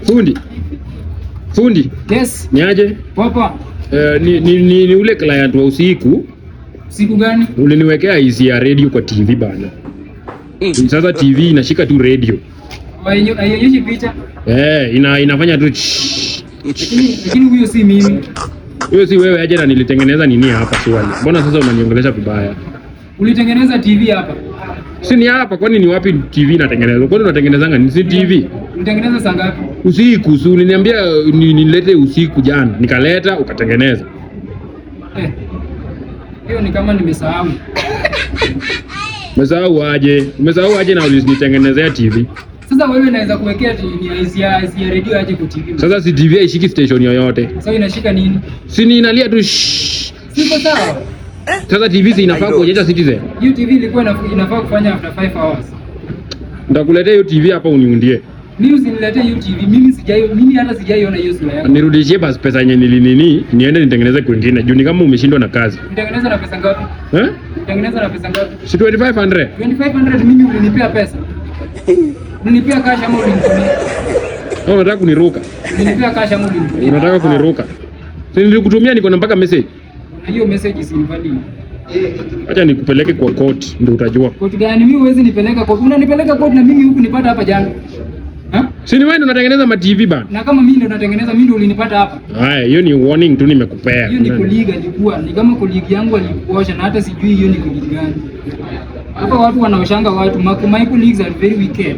Fundi. Yes. Niaje? Papa. Ni ule client wa usiku. Siku gani? Uliniwekea hizi ya radio kwa TV bana. Sasa TV inashika tu radio. Haionyeshi picha? Inafanya tu lakini huyo si mimi. Huyo si wewe, aje na nilitengeneza nini hapa swali. Mbona sasa unaniongelesha vibaya? Ulitengeneza TV hapa? Si ni hapa, kwani ni wapi TV inatengenezwa? Kwani unatengenezanga ni TV? Ulitengeneza saa ngapi? Usiku, si uliniambia nilete usiku jana. Nikaleta ukatengeneza. Hiyo ni kama nimesahau. Umesahau aje na ulinitengenezea TV? Sasa wewe unaweza kuwekea ni ya radio aje kwa TV. Sasa si TV haishiki station yoyote. Sasa inashika nini? Si ni inalia tu. Siko sawa. Sasa TV si inafaa kuonyesha Citizen. Hiyo TV ilikuwa inafaa kufanya after 5 hours. Nitakuletea hiyo TV hapa uniundie. Mimi usiniletee hiyo TV. Mimi hata sijaiona hiyo sura yako. Nirudishie basi pesa yenye niende nitengeneze kwingine. Juu ni kama umeshindwa na kazi. Nitengeneza na pesa ngapi? Nitengeneza na pesa ngapi? Si 2500. 2500 mimi ulinipea pesa. Ulinipea cash ama ulinitumia? Unataka kuniruka? Ulinipea cash ama ulinitumia? Unataka kuniruka? Si nilikutumia, niko na mpaka message. Hiyo message si invalid. Acha nikupeleke kwa court ndio utajua. Court gani? Mimi huwezi nipeleka court. Unanipeleka court na mimi huku nipata hapa jana. Si ni wewe ndio unatengeneza ma TV bana? Na kama mimi ndio natengeneza, mimi ndio ulinipata hapa. Haya, hiyo ni warning tu nimekupea. Hiyo ni colleague alikuwa. Ni kama colleague yangu alikuosha na hata sijui hiyo ni colleague gani. Hapa watu wanaoshanga watu. My colleagues are very wicked.